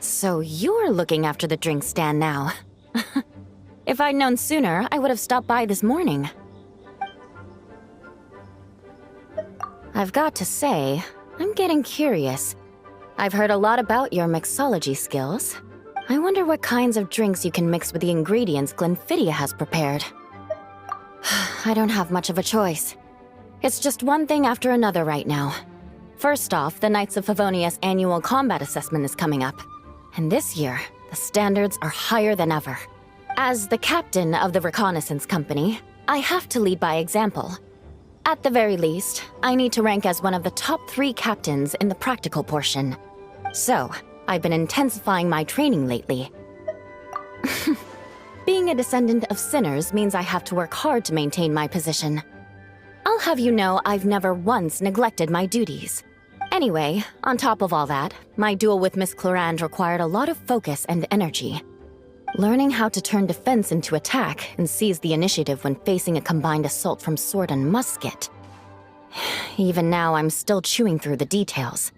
So you're looking after the drink stand now. If I'd known sooner, I would have stopped by this morning. I've got to say, I'm getting curious. I've heard a lot about your mixology skills. I wonder what kinds of drinks you can mix with the ingredients Glenfiddich has prepared. I don't have much of a choice. It's just one thing after another right now. First off, the Knights of Favonia's annual combat assessment is coming up. And this year, the standards are higher than ever. As the captain of the reconnaissance company, I have to lead by example. At the very least, I need to rank as one of the top 3 captains in the practical portion. So, I've been intensifying my training lately. Being a descendant of sinners means I have to work hard to maintain my position. I'll have you know I've never once neglected my duties. Anyway, on top of all that, my duel with Miss Clorand required a lot of focus and energy. Learning how to turn defense into attack and seize the initiative when facing a combined assault from sword and musket. Even now, I'm still chewing through the details.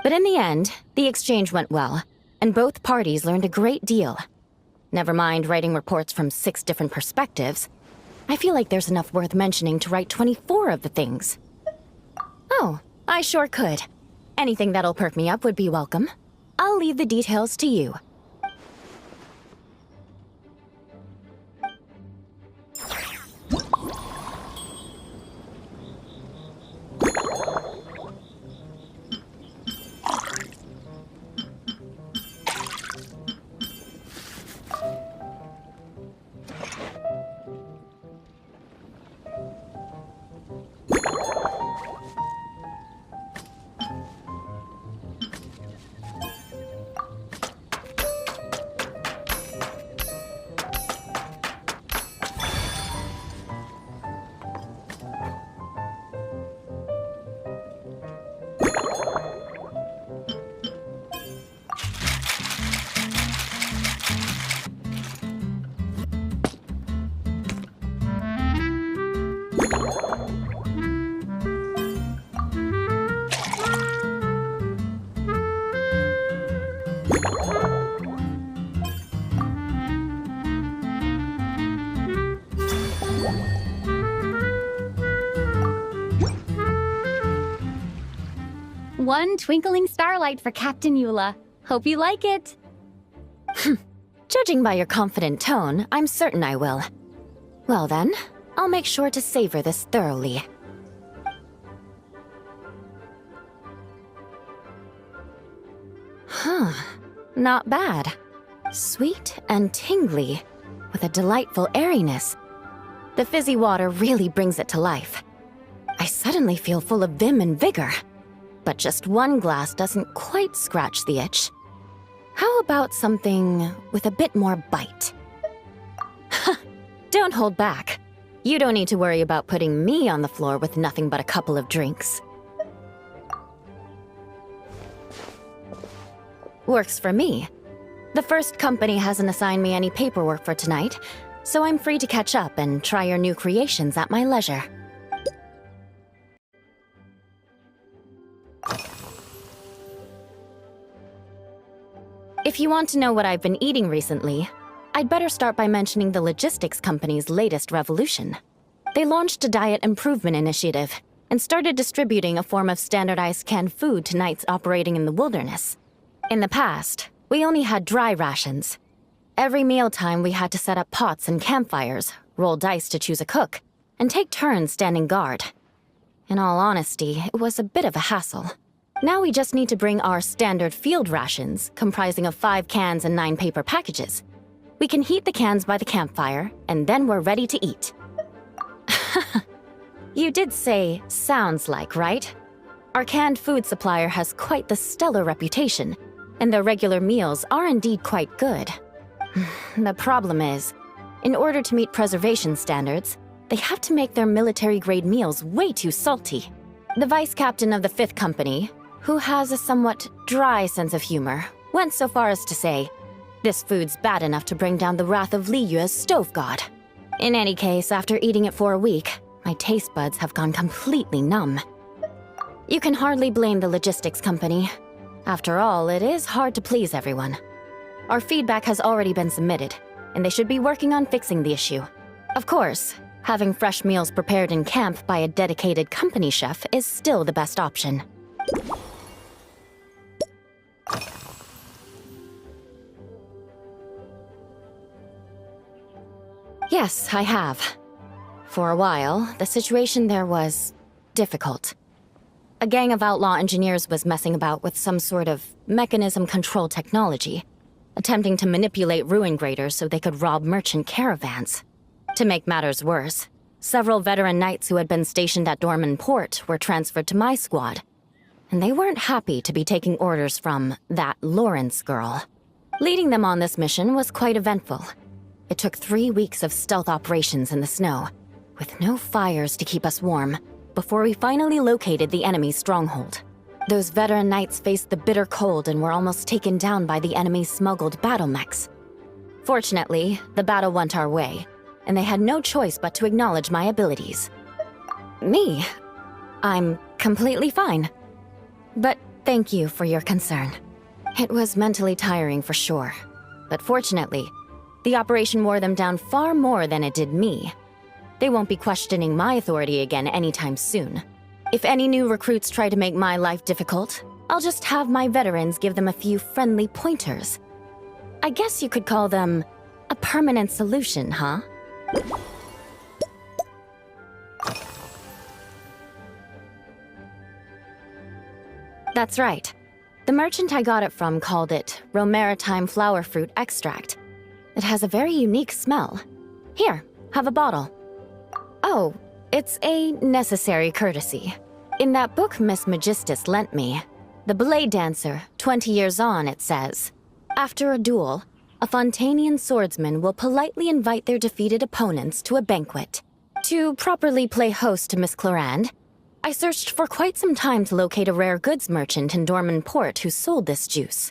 But in the end, the exchange went well, and both parties learned a great deal. Never mind writing reports from 6 different perspectives. I feel like there's enough worth mentioning to write 24 of the things. Oh, I sure could. Anything that'll perk me up would be welcome. I'll leave the details to you. One twinkling starlight for Captain Eula. Hope you like it. Judging by your confident tone, I'm certain I will. Well then, I'll make sure to savor this thoroughly. Huh, not bad. Sweet and tingly, with a delightful airiness. The fizzy water really brings it to life. I suddenly feel full of vim and vigor. But just one glass doesn't quite scratch the itch. How about something with a bit more bite? Don't hold back. You don't need to worry about putting me on the floor with nothing but a couple of drinks. Works for me. The first company hasn't assigned me any paperwork for tonight, so I'm free to catch up and try your new creations at my leisure. If you want to know what I've been eating recently, I'd better start by mentioning the logistics company's latest revolution. They launched a diet improvement initiative and started distributing a form of standardized canned food to knights operating in the wilderness. In the past, we only had dry rations. Every mealtime we had to set up pots and campfires, roll dice to choose a cook, and take turns standing guard. In all honesty, it was a bit of a hassle. Now we just need to bring our standard field rations, comprising of 5 cans and 9 paper packages. We can heat the cans by the campfire, and then we're ready to eat. You did say, sounds like, right? Our canned food supplier has quite the stellar reputation, and their regular meals are indeed quite good. The problem is, in order to meet preservation standards, they have to make their military-grade meals way too salty. The vice captain of the 5th company, who has a somewhat dry sense of humor, went so far as to say, "This food's bad enough to bring down the wrath of Liyue's stove god." In any case, after eating it for a week, my taste buds have gone completely numb. You can hardly blame the logistics company. After all, it is hard to please everyone. Our feedback has already been submitted, and they should be working on fixing the issue. Of course, having fresh meals prepared in camp by a dedicated company chef is still the best option. Yes, I have. For a while, the situation there was difficult. A gang of outlaw engineers was messing about with some sort of mechanism control technology, attempting to manipulate ruin graders so they could rob merchant caravans. To make matters worse, several veteran knights who had been stationed at Dorman Port were transferred to my squad, and they weren't happy to be taking orders from that Lawrence girl. Leading them on this mission was quite eventful. It took 3 weeks of stealth operations in the snow, with no fires to keep us warm, before we finally located the enemy's stronghold. Those veteran knights faced the bitter cold and were almost taken down by the enemy's smuggled battle mechs. Fortunately, the battle went our way, and they had no choice but to acknowledge my abilities. Me? I'm completely fine. But thank you for your concern. It was mentally tiring for sure, but fortunately, the operation wore them down far more than it did me. They won't be questioning my authority again anytime soon. If any new recruits try to make my life difficult, I'll just have my veterans give them a few friendly pointers. I guess you could call them a permanent solution, huh? That's right. The merchant I got it from called it Romaritime flower fruit extract. It has a very unique smell. Here, have a bottle. Oh, it's a necessary courtesy. In that book Miss Magistus lent me, The Blade Dancer, 20 Years On, it says, after a duel, a Fontanian swordsman will politely invite their defeated opponents to a banquet. To properly play host to Miss Clorand, I searched for quite some time to locate a rare goods merchant in Dorman Port who sold this juice.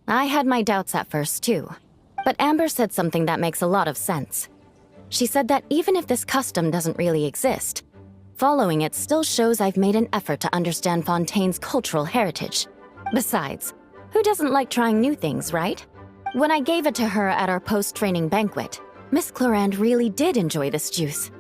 I had my doubts at first, too. But Amber said something that makes a lot of sense. She said that even if this custom doesn't really exist, following it still shows I've made an effort to understand Fontaine's cultural heritage. Besides, who doesn't like trying new things, right? When I gave it to her at our post-training banquet, Miss Clorand really did enjoy this juice.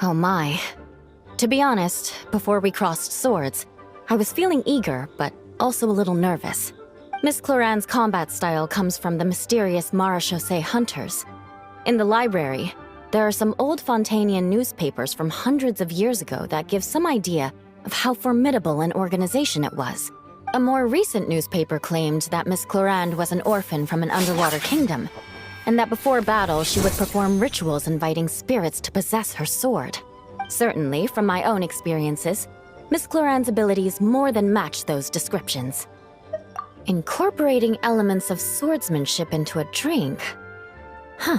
Oh my. To be honest, before we crossed swords, I was feeling eager, but also a little nervous. Miss Clorand's combat style comes from the mysterious Marechaussee hunters. In the library, there are some old Fontanian newspapers from hundreds of years ago that give some idea of how formidable an organization it was. A more recent newspaper claimed that Miss Clorand was an orphan from an underwater kingdom, and that before battle she would perform rituals inviting spirits to possess her sword. Certainly, from my own experiences, Miss Clorand's abilities more than match those descriptions. Incorporating elements of swordsmanship into a drink? Huh.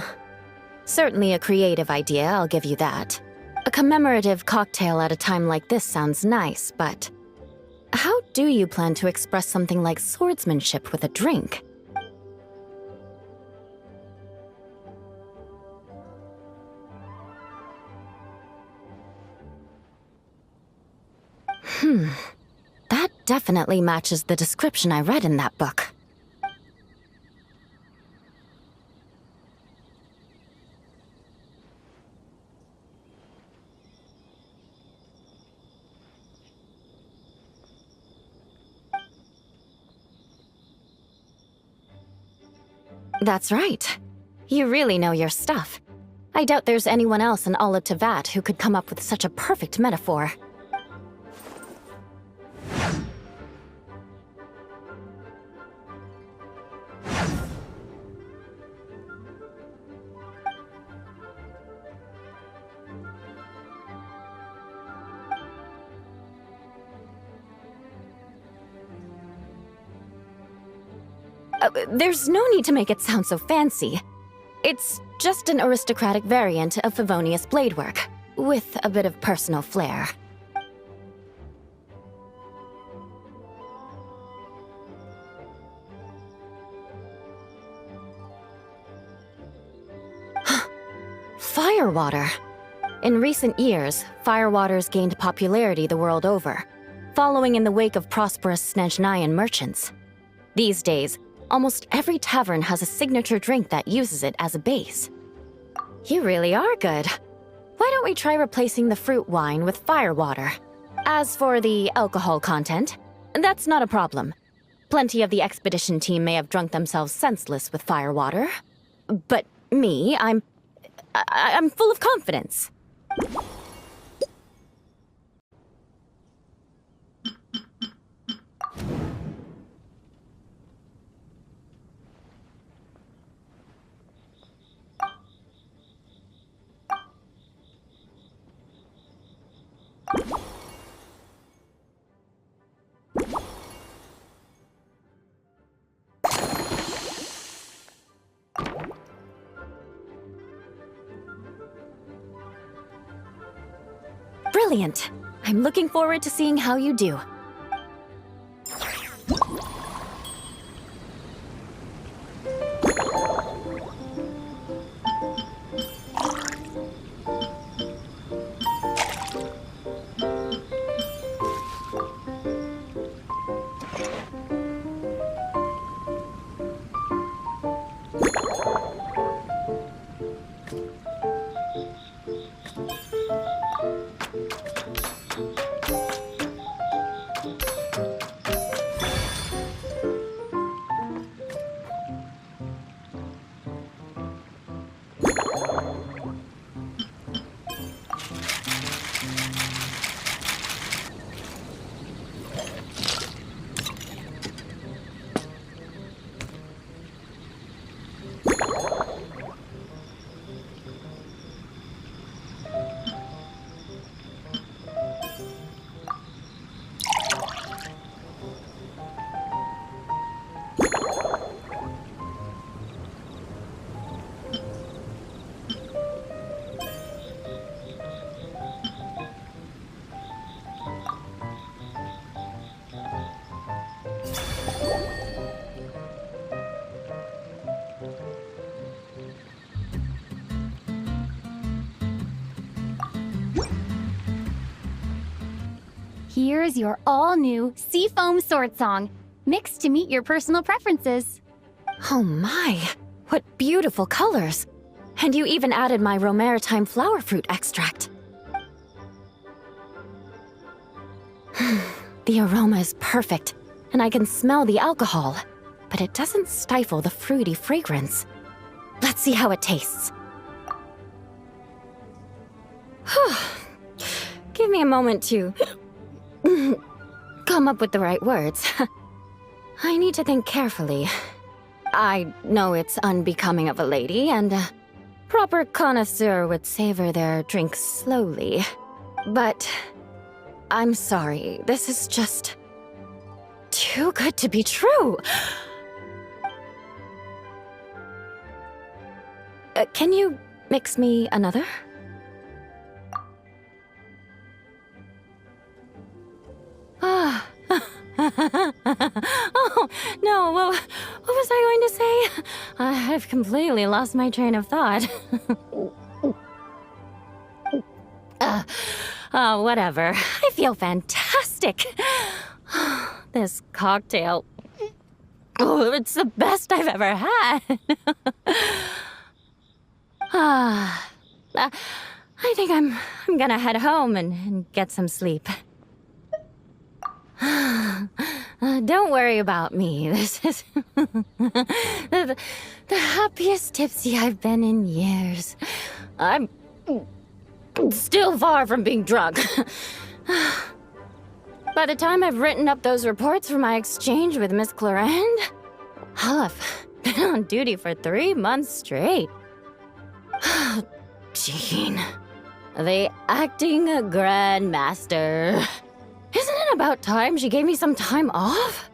Certainly a creative idea, I'll give you that. A commemorative cocktail at a time like this sounds nice, but how do you plan to express something like swordsmanship with a drink? That definitely matches the description I read in that book. That's right. You really know your stuff. I doubt there's anyone else in all of Tevat who could come up with such a perfect metaphor. There's no need to make it sound so fancy. It's just an aristocratic variant of Favonius bladework, with a bit of personal flair. Firewater. In recent years, firewaters gained popularity the world over, following in the wake of prosperous Snezhnayan merchants. These days, almost every tavern has a signature drink that uses it as a base. You really are good. Why don't we try replacing the fruit wine with firewater? As for the alcohol content, that's not a problem. Plenty of the expedition team may have drunk themselves senseless with firewater. But me, I'm full of confidence. Brilliant! I'm looking forward to seeing how you do. Here's your all-new Seafoam Sword Song, mixed to meet your personal preferences. Oh my, what beautiful colors! And you even added my Romaritime flower fruit extract. The aroma is perfect, and I can smell the alcohol, but it doesn't stifle the fruity fragrance. Let's see how it tastes. Give me a moment to come up with the right words. I need to think carefully. I know it's unbecoming of a lady, and a proper connoisseur would savor their drinks slowly. But I'm sorry, this is just too good to be true. Can you mix me another? Ah. Oh, no, what was I going to say? I've completely lost my train of thought. Oh, whatever. I feel fantastic. This cocktail. Oh, it's the best I've ever had. I think I'm gonna head home and get some sleep. Don't worry about me. This is the happiest tipsy I've been in years. I'm still far from being drunk. By the time I've written up those reports for my exchange with Miss Clarend, I'll have been on duty for 3 months straight. Jean, the acting grandmaster. Isn't it about time she gave me some time off?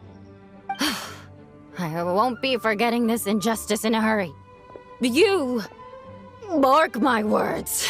I won't be forgetting this injustice in a hurry. You mark my words.